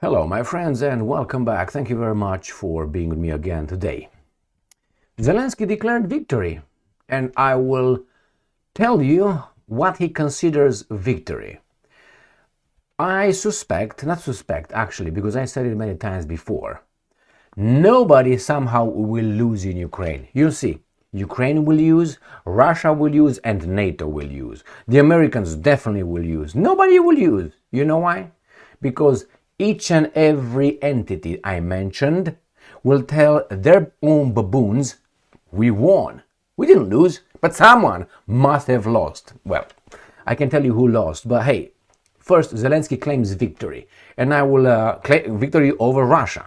Hello, my friends, and welcome back. Thank you very much for being with me again today. Zelensky declared victory, and I will tell you what he considers victory. I not suspect actually, because I said it many times before, nobody somehow will lose in Ukraine. You'll see. Ukraine will use, Russia will use, and NATO will use. The Americans definitely will use. Nobody will use. You know why? Because each and every entity I mentioned will tell their own baboons, we won. We didn't lose, but someone must have lost. Well, I can tell you who lost, but hey, first Zelensky claims victory, and I will claim victory over Russia.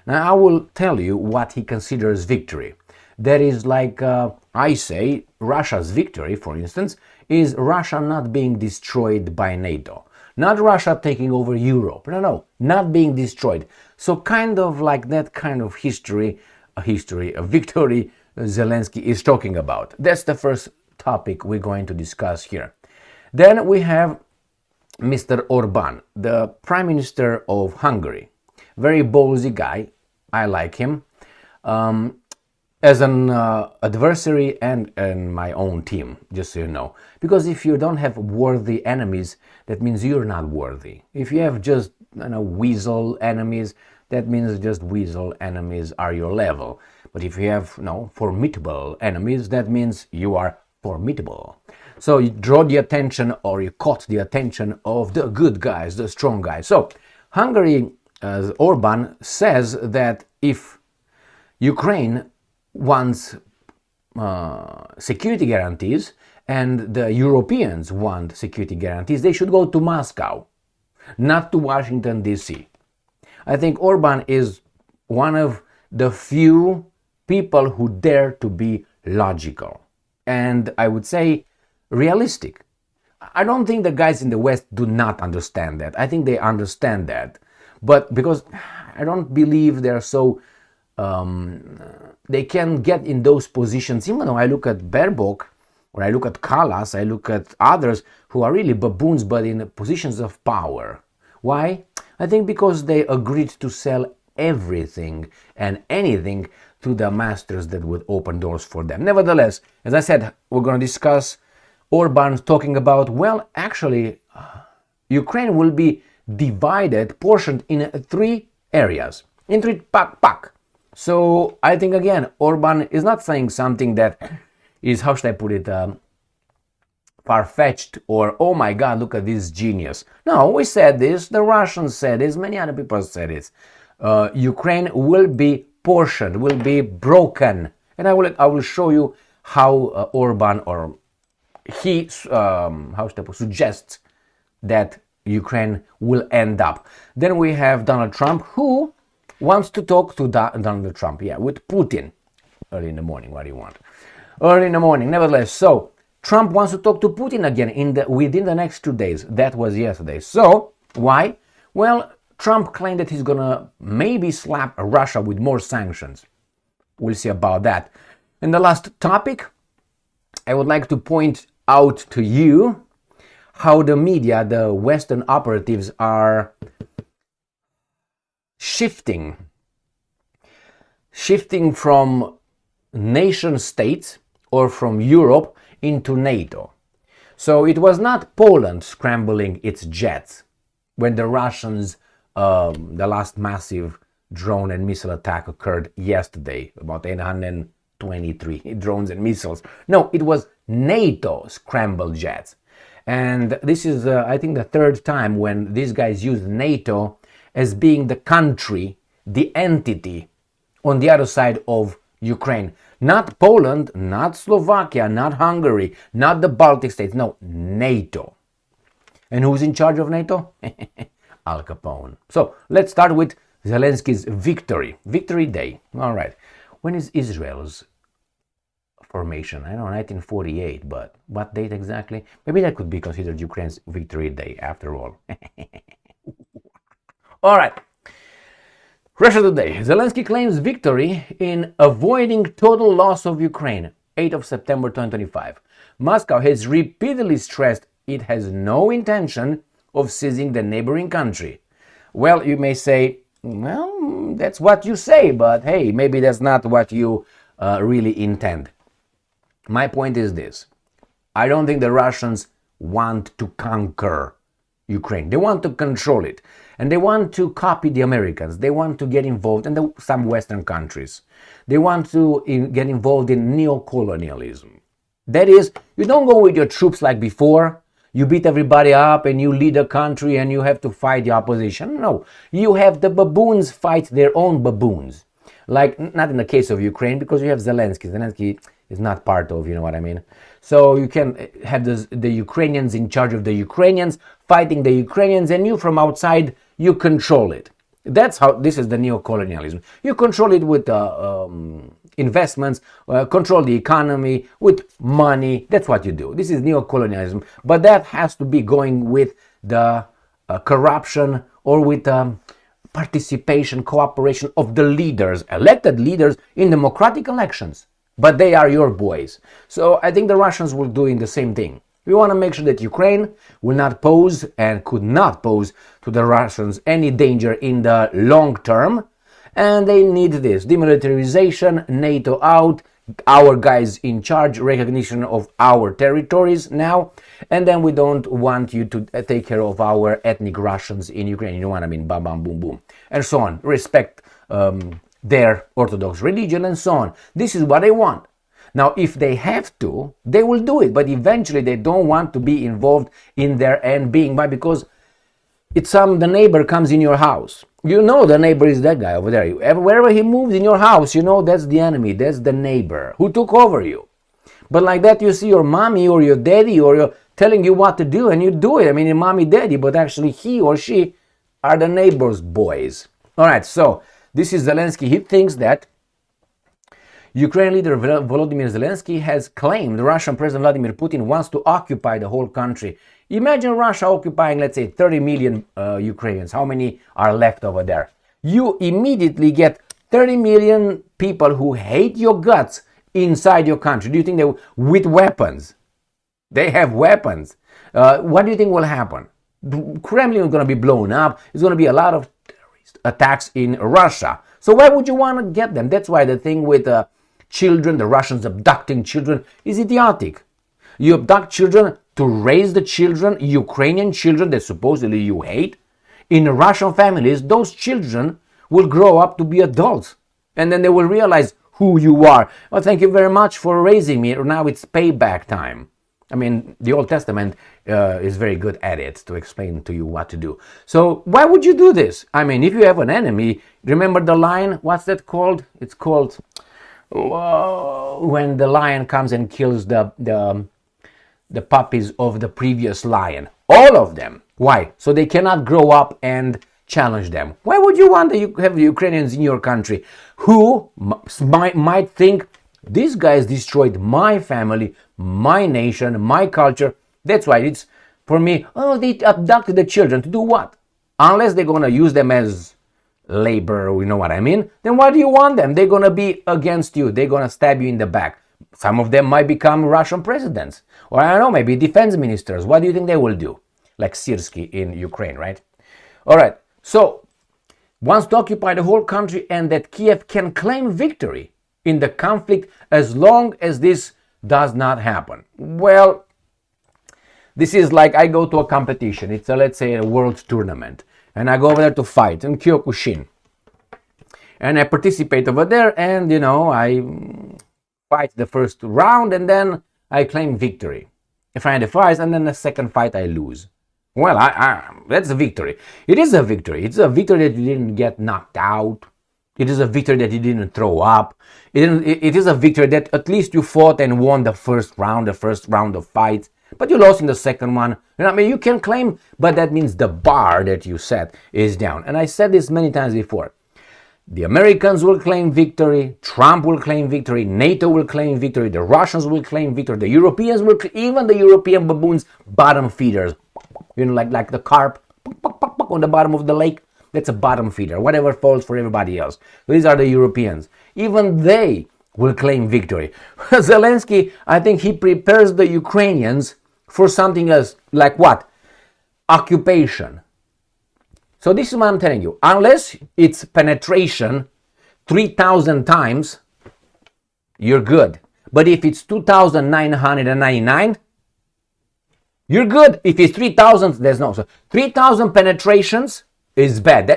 Now I will tell you what he considers victory. That is like, I say, Russia's victory, for instance, is Russia not being destroyed by NATO. Not Russia taking over Europe. No, not being destroyed. So kind of like that kind of victory Zelensky is talking about. That's the first topic we're going to discuss here. Then we have Mr. Orban, the Prime Minister of Hungary. Very ballsy guy. I like him. As an adversary and my own team, just so you know. Because if you don't have worthy enemies, that means you're not worthy. If you have just weasel enemies, that means just weasel enemies are your level. But if you have formidable enemies, that means you are formidable. So you draw the attention, or you caught the attention of the good guys, the strong guys. So Hungary, Orban says that if Ukraine wants security guarantees and the Europeans want security guarantees, they should go to Moscow, not to Washington, D.C. I think Orban is one of the few people who dare to be logical and, I would say, realistic. I don't think the guys in the West do not understand that. I think they understand that. But because I don't believe they're so they can get in those positions. Even though I look at Baerbock, or I look at Kallas, I look at others who are really baboons but in positions of power. Why? I think because they agreed to sell everything and anything to the masters that would open doors for them. Nevertheless, as I said, we're going to discuss Orban talking about, well, actually, Ukraine will be divided, portioned in 3 areas. In 3 pak. So I think again, Orban is not saying something that is, how should I put it, far-fetched or, oh my God, look at this genius. No, we said this, the Russians said this, many other people said it. Ukraine will be portioned, will be broken. And I will show you how Orban, or he, suggests that Ukraine will end up. Then we have Donald Trump, who wants to talk to Donald Trump, with Putin. Early in the morning, what do you want? Early in the morning, nevertheless. So, Trump wants to talk to Putin again within the next 2 days. That was yesterday. So, why? Well, Trump claimed that he's gonna maybe slap Russia with more sanctions. We'll see about that. And the last topic, I would like to point out to you how the media, the Western operatives, are shifting from nation states or from Europe into NATO. So it was not Poland scrambling its jets when the Russians, the last massive drone and missile attack occurred yesterday, about 823 drones and missiles. No, it was NATO scrambled jets. And this is, I think, the 3rd time when these guys used NATO as being the country, the entity on the other side of Ukraine. Not Poland, not Slovakia, not Hungary, not the Baltic states, no, NATO. And who's in charge of NATO? Al Capone. So let's start with Zelensky's Victory Day. All right. When is Israel's formation? I know 1948, but what date exactly? Maybe that could be considered Ukraine's Victory Day after all. All right. Russia Today. Zelensky claims victory in avoiding total loss of Ukraine. 8th of September 2025. Moscow has repeatedly stressed it has no intention of seizing the neighboring country. Well, you may say, well, that's what you say, but hey, maybe that's not what you really intend. My point is this. I don't think the Russians want to conquer Ukraine. They want to control it. And they want to copy the Americans. They want to get involved in some Western countries. They want to get involved in neocolonialism. That is, you don't go with your troops like before. You beat everybody up and you lead a country and you have to fight the opposition. No, you have the baboons fight their own baboons. Like, not in the case of Ukraine, because you have Zelensky. Zelensky is not part of, you know what I mean? So you can have the Ukrainians in charge of the Ukrainians, fighting the Ukrainians, and you from outside, you control it. That's how, this is the neocolonialism. You control it with investments, control the economy with money. That's what you do. This is neocolonialism. But that has to be going with the corruption or with participation, cooperation of the leaders, elected leaders in democratic elections. But they are your boys. So I think the Russians will do the same thing. We want to make sure that Ukraine will not pose and could not pose to the Russians any danger in the long term. And they need this: demilitarization, NATO out, our guys in charge, recognition of our territories now. And then we don't want you to take care of our ethnic Russians in Ukraine. You know what I mean? Bam, bam, boom, boom. And so on. Respect their Orthodox religion and so on. This is what they want. Now, if they have to, they will do it. But eventually they don't want to be involved in their end being. Why? Because it's the neighbor comes in your house. You know the neighbor is that guy over there. Wherever he moves in your house, you know that's the enemy. That's the neighbor who took over you. But like that, you see your mommy or your daddy or you're telling you what to do and you do it. I mean, your mommy, daddy, but actually he or she are the neighbor's boys. All right, so this is Zelensky. He thinks that Ukraine leader Volodymyr Zelensky has claimed Russian President Vladimir Putin wants to occupy the whole country. Imagine Russia occupying, let's say, 30 million Ukrainians. How many are left over there? You immediately get 30 million people who hate your guts inside your country. Do you think they will, with weapons? They have weapons. What do you think will happen? The Kremlin is going to be blown up. There's going to be a lot of terrorist attacks in Russia. So why would you want to get them? That's why the thing with children, the Russians abducting children, is idiotic. You abduct children to raise the children, Ukrainian children that supposedly you hate. In Russian families, those children will grow up to be adults. And then they will realize who you are. Well, thank you very much for raising me. Now it's payback time. I mean, the Old Testament is very good at it to explain to you what to do. So why would you do this? I mean, if you have an enemy, remember the lion? What's that called? It's called when the lion comes and kills the puppies of the previous lion. All of them. Why? So they cannot grow up and challenge them. Why would you want to have Ukrainians in your country who might think, these guys destroyed my family, my nation, my culture. That's why it's, for me, they abducted the children. To do what? Unless they're going to use them as labor, you know what I mean? Then why do you want them? They're going to be against you. They're going to stab you in the back. Some of them might become Russian presidents. Or I don't know, maybe defense ministers. What do you think they will do? Like Zelenskyy in Ukraine, right? All right. So, wants to occupy the whole country and that Kiev can claim victory in the conflict as long as this does not happen. Well, this is like I go to a competition. It's let's say a world tournament. And I go over there to fight in Kyokushin. And I participate over there and, I fight the first round and then I claim victory. If I had a fight and then the second fight I lose. Well, that's a victory. It is a victory. It's a victory that you didn't get knocked out. It is a victory that you didn't throw up. It is a victory that at least you fought and won the first round of fights. But you lost in the second one. You can claim, but that means the bar that you set is down. And I said this many times before. The Americans will claim victory. Trump will claim victory. NATO will claim victory. The Russians will claim victory. The Europeans will, even the European baboons, bottom feeders. Like the carp on the bottom of the lake. That's a bottom feeder, whatever falls for everybody else. These are the Europeans. Even they will claim victory. Zelensky, I think he prepares the Ukrainians for something else, like what? Occupation. So this is what I'm telling you. Unless it's penetration 3,000 times, you're good. But if it's 2,999, you're good. If it's 3,000, there's no. So 3,000 penetrations is bad.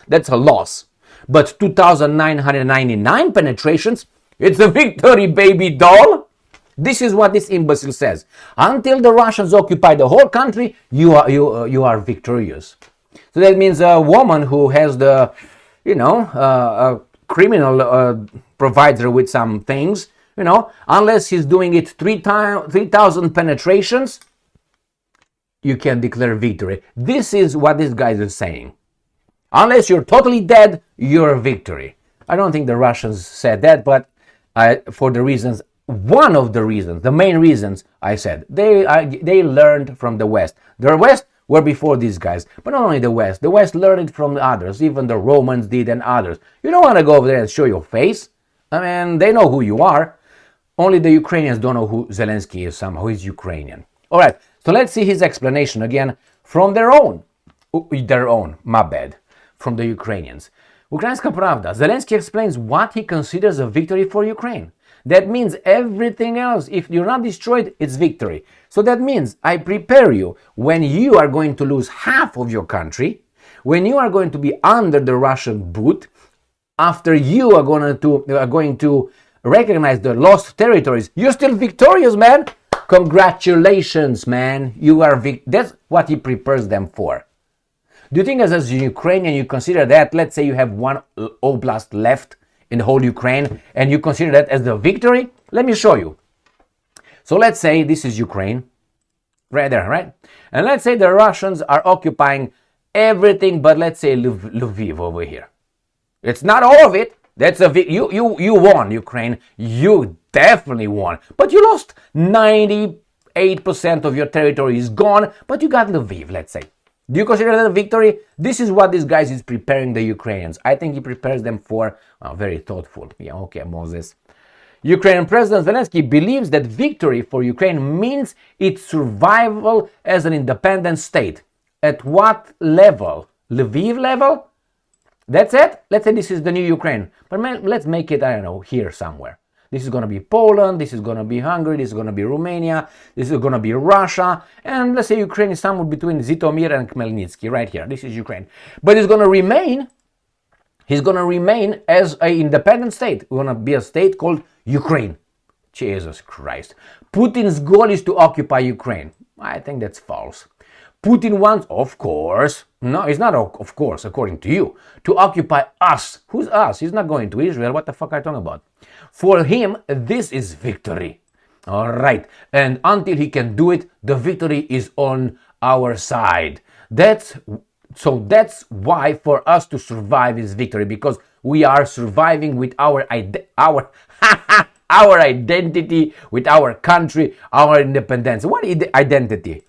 That's a loss. But 2,999 penetrations, it's a victory, baby doll. This is what this imbecile says. Until the Russians occupy the whole country, you are victorious. So that means a woman who has the, a criminal provides her with some things, unless he's doing it 3,000 penetrations, you can declare victory. This is what this guy is saying. Unless you're totally dead, you're a victory. I don't think the Russians said that, but for the reasons, one of the reasons, the main reasons I said, they learned from the West. The West were before these guys, but not only the West learned it from the others, even the Romans did and others. You don't want to go over there and show your face. I mean, they know who you are. Only the Ukrainians don't know who Zelensky is somehow. He's Ukrainian. All right, so let's see his explanation again from their own, my bad, from the Ukrainians. Ukrainska Pravda. Zelensky explains what he considers a victory for Ukraine. That means everything else, if you're not destroyed, it's victory. So that means I prepare you when you are going to lose half of your country, when you are going to be under the Russian boot, after you are going to recognize the lost territories, you're still victorious, man. Congratulations, man. You are that's what he prepares them for. Do you think as a Ukrainian you consider that, let's say you have one oblast left in the whole Ukraine, and you consider that as the victory? Let me show you. So let's say this is Ukraine, right there, right? And let's say the Russians are occupying everything but, let's say, Lviv over here. It's not all of it. That's you won, Ukraine. You definitely won. But you lost 98% of your territory is gone, but you got Lviv, let's say. Do you consider that a victory? This is what this guy is preparing the Ukrainians. I think he prepares them for, very thoughtful. Yeah, okay, Moses. Ukrainian President Zelensky believes that victory for Ukraine means its survival as an independent state. At what level? Lviv level? That's it? Let's say this is the new Ukraine. But let's make it, I don't know, here somewhere. This is going to be Poland, this is going to be Hungary, this is going to be Romania, this is going to be Russia, and let's say Ukraine is somewhere between Zhytomyr and Khmelnytsky, right here. This is Ukraine. But he's going to remain as an independent state. It's going to be a state called Ukraine. Jesus Christ. Putin's goal is to occupy Ukraine. I think that's false. Putin wants, of course, no, it's not of course, according to you, to occupy us. Who's us? He's not going to Israel. What the fuck are you talking about? For him, this is victory. All right. And until he can do it, the victory is on our side. That's why for us to survive is victory, because we are surviving with our identity, with our country, our independence. What is the identity?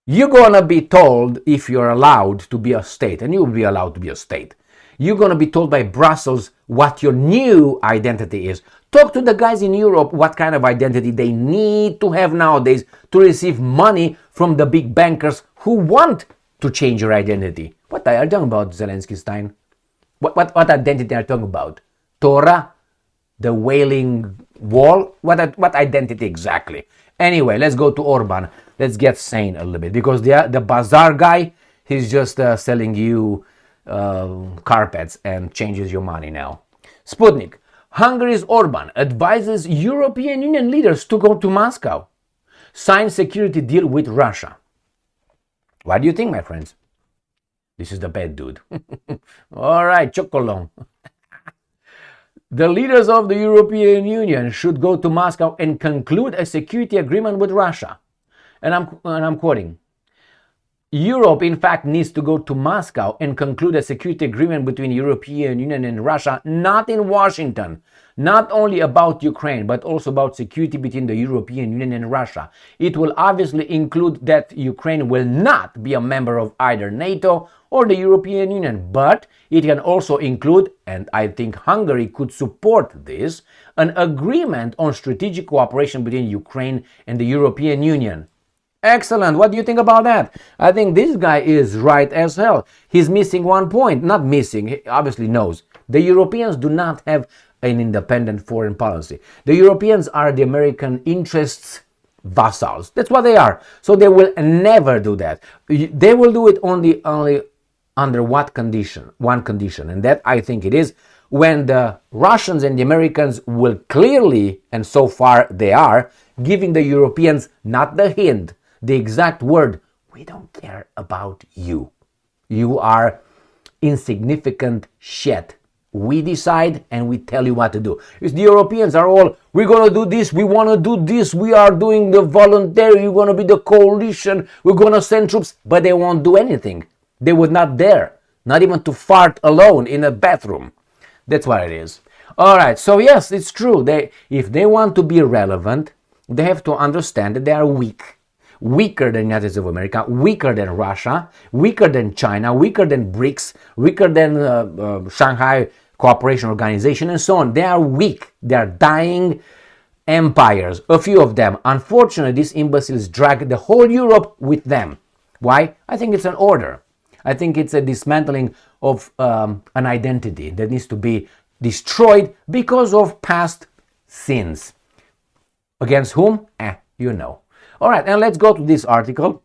You're gonna be told if you're allowed to be a state, and you'll be allowed to be a state. You're gonna be told by Brussels what your new identity is. Talk to the guys in Europe what kind of identity they need to have nowadays to receive money from the big bankers who want to change your identity. What are you talking about, Zelensky Stein? What identity are you talking about? Torah? The Wailing Wall? What identity exactly? Anyway, let's go to Orban. Let's get sane a little bit, because the bazaar guy, he's just selling you carpets and changes your money now. Sputnik. Hungary's Orban advises European Union leaders to go to Moscow. Sign security deal with Russia. What do you think, my friends? This is the bad dude. All right, chocolate. The leaders of the European Union should go to Moscow and conclude a security agreement with Russia. And I'm quoting. Europe, in fact, needs to go to Moscow and conclude a security agreement between European Union and Russia, not in Washington. Not only about Ukraine, but also about security between the European Union and Russia. It will obviously include that Ukraine will not be a member of either NATO or the European Union, but it can also include, and I think Hungary could support this, an agreement on strategic cooperation between Ukraine and the European Union. Excellent. What do you think about that? I think this guy is right as hell. He's missing one point. Not missing, he obviously knows. The Europeans do not have an independent foreign policy. The Europeans are the American interests vassals. That's what they are. So they will never do that. They will do it only under what condition? One condition. And that I think it is when the Russians and the Americans will clearly, and so far they are, giving the Europeans not the hint, the exact word, we don't care about you. You are insignificant shit. We decide and we tell you what to do. If the Europeans are all, we're going to do this, we want to do this, we are doing the voluntary, we're going to be the coalition, we're going to send troops, but they won't do anything. They would not dare, not even to fart alone in a bathroom. That's what it is. All right, so yes, it's true. If they want to be relevant, they have to understand that they are weak. Weaker than the United States of America, weaker than Russia, weaker than China, weaker than BRICS, weaker than Shanghai Cooperation Organization, and so on. They are weak. They are dying empires, a few of them. Unfortunately, these imbeciles drag the whole Europe with them. Why? I think it's an order. I think it's a dismantling of an identity that needs to be destroyed because of past sins. Against whom? You know. All right, and let's go to this article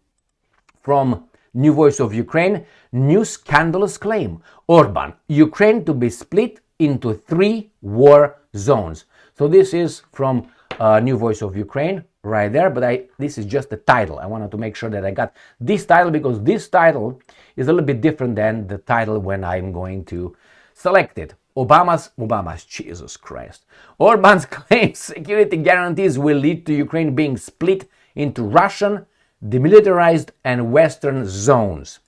from New Voice of Ukraine. New scandalous claim. Orban, Ukraine to be split into 3 war zones. So this is from New Voice of Ukraine right there, but this is just the title. I wanted to make sure that I got this title because this title is a little bit different than the title when I'm going to select it. Obama's, Jesus Christ. Orban's claims security guarantees will lead to Ukraine being split into Russian, demilitarized, and Western zones.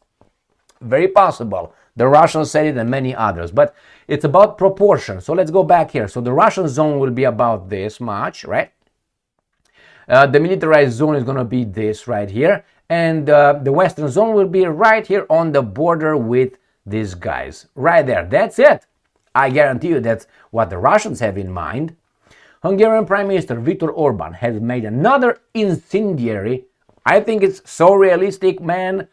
Very possible. The Russians said it and many others, but it's about proportion. So let's go back here. So the Russian zone will be about this much, right? The militarized zone is going to be this right here, and the Western zone will be right here on the border with these guys. Right there. That's it. I guarantee you that's what the Russians have in mind. Hungarian Prime Minister Viktor Orban has made another incendiary, I think it's so realistic, man,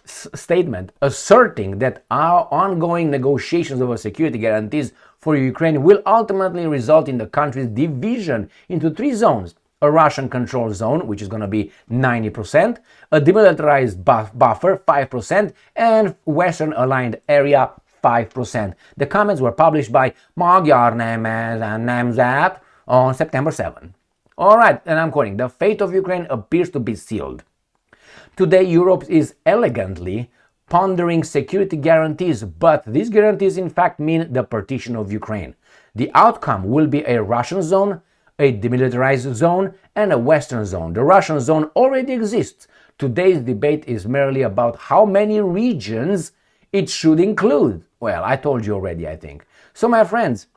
statement, asserting that our ongoing negotiations over security guarantees for Ukraine will ultimately result in the country's division into 3 zones. A Russian control zone, which is going to be 90%, a demilitarized buffer, 5%, and Western aligned area, 5%. The comments were published by Magyar Nemzet on September 7. All right, and I'm quoting, the fate of Ukraine appears to be sealed. Today, Europe is elegantly pondering security guarantees, but these guarantees in fact mean the partition of Ukraine. The outcome will be a Russian zone, a demilitarized zone, and a Western zone. The Russian zone already exists. Today's debate is merely about how many regions it should include. Well, I told you already, I think. So, my friends,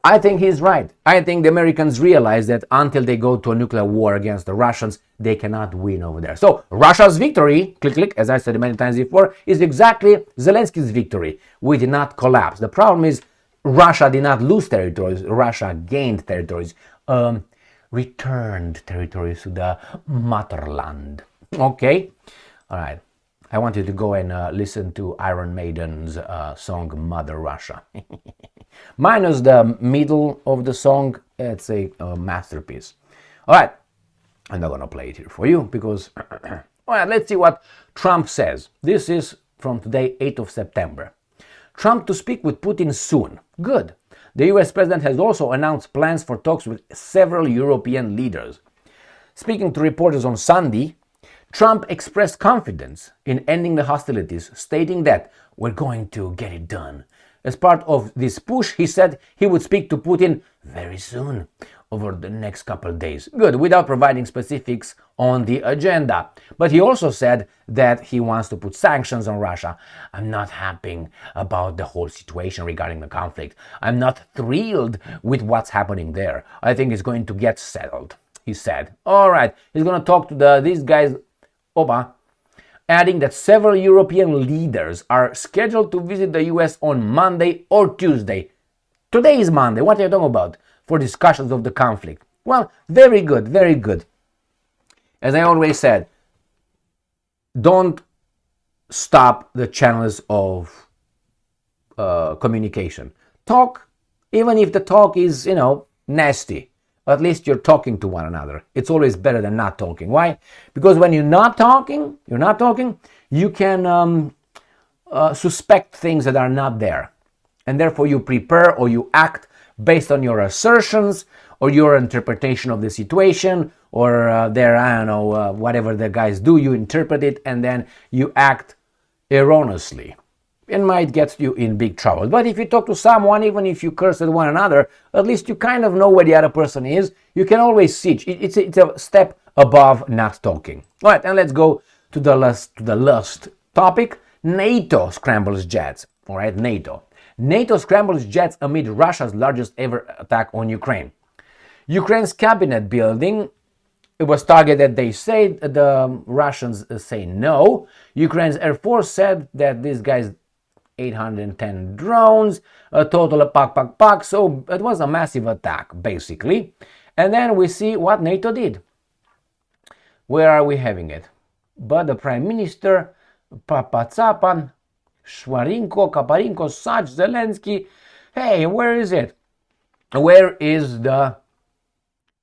I think he's right. I think the Americans realize that until they go to a nuclear war against the Russians, they cannot win over there. So Russia's victory, click, as I said many times before, is exactly Zelensky's victory. We did not collapse. The problem is Russia did not lose territories. Russia gained territories, returned territories to the motherland. Okay? All right. I want you to go and listen to Iron Maiden's song Mother Russia. Minus the middle of the song, it's a masterpiece. All right, I'm not going to play it here for you because, all right, let's see what Trump says. This is from today, 8th of September. Trump to speak with Putin soon. Good. The US president has also announced plans for talks with several European leaders. Speaking to reporters on Sunday, Trump expressed confidence in ending the hostilities, stating that we're going to get it done. As part of this push, he said he would speak to Putin very soon, over the next couple of days. Good, without providing specifics on the agenda. But he also said that he wants to put sanctions on Russia. I'm not happy about the whole situation regarding the conflict. I'm not thrilled with what's happening there. I think it's going to get settled, he said. All right, he's going to talk to these guys, Orbán, adding that several European leaders are scheduled to visit the US on Monday or Tuesday. Today is Monday. What are you talking about? For discussions of the conflict. Well, very good, very good. As I always said, don't stop the channels of communication. Talk, even if the talk is, nasty. At least you're talking to one another. It's always better than not talking. Why? Because when you're not talking, you can suspect things that are not there. And therefore you prepare or you act based on your assertions or your interpretation of the situation or whatever the guys do, you interpret it and then you act erroneously. It might get you in big trouble. But if you talk to someone, even if you curse at one another, at least you kind of know where the other person is. You can always see. It's a step above not talking. All right, and let's go to the last topic. NATO scrambles jets. All right, NATO. NATO scrambles jets amid Russia's largest ever attack on Ukraine. Ukraine's cabinet building, it was targeted, they say. The Russians say no. Ukraine's Air Force said that these guys 810 drones, a total of pack. So it was a massive attack, basically. And then we see what NATO did. Where are we having it? But the Prime Minister, Papatsapan, Shwarinko, Kaparinko, Sach, Zelensky. Hey, where is it? Where is the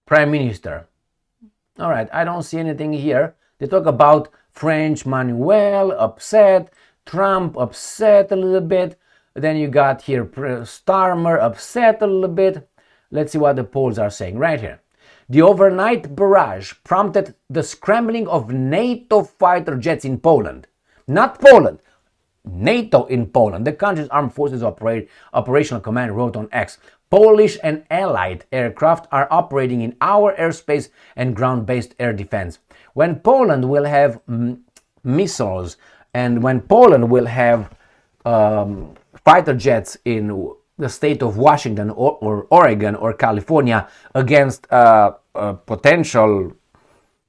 Prime Minister? All right, I don't see anything here. They talk about French Manuel upset, Trump upset a little bit. Then you got here Starmer upset a little bit. Let's see what the polls are saying right here. The overnight barrage prompted the scrambling of NATO fighter jets in Poland. Not Poland, NATO in Poland. The country's armed forces operational command wrote on X. Polish and allied aircraft are operating in our airspace and ground-based air defense. When Poland will have missiles and when Poland will have fighter jets in the state of Washington or Oregon or California against potential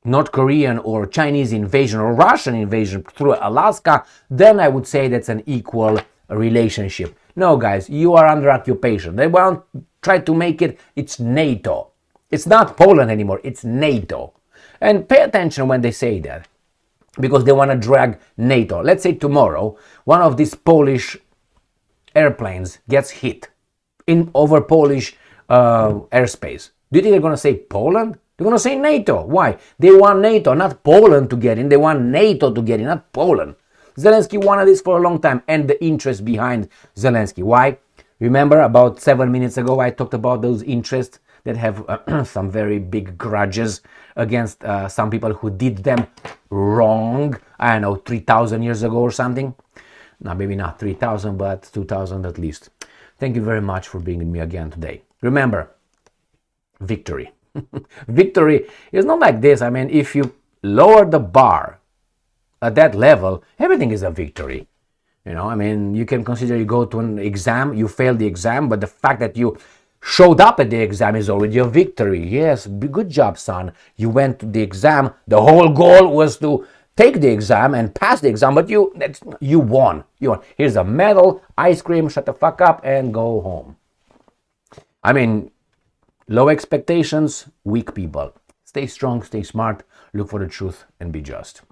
North Korean or Chinese invasion or Russian invasion through Alaska, then I would say that's an equal relationship. No, guys, you are under occupation. They want to try to make it's NATO. It's not Poland anymore, it's NATO. And pay attention when they say that, because they want to drag NATO. Let's say tomorrow, one of these Polish airplanes gets hit over Polish airspace. Do you think they're going to say Poland? They're going to say NATO. Why? They want NATO, not Poland to get in. They want NATO to get in, not Poland. Zelensky wanted this for a long time, and the interest behind Zelensky. Why? Remember about 7 minutes ago I talked about those interests that have some very big grudges against some people who did them wrong, I don't know, 3,000 years ago or something. No, maybe not 3,000, but 2,000 at least. Thank you very much for being with me again today. Remember, victory. Victory is not like this. I mean, if you lower the bar at that level, everything is a victory. I mean, you can consider you go to an exam, you failed the exam, but the fact that you showed up at the exam is already a victory. Yes, good job, son. You went to the exam. The whole goal was to take the exam and pass the exam, but you won. You won. Here's a medal, ice cream, shut the fuck up and go home. I mean, low expectations, weak people. Stay strong, stay smart, look for the truth and be just.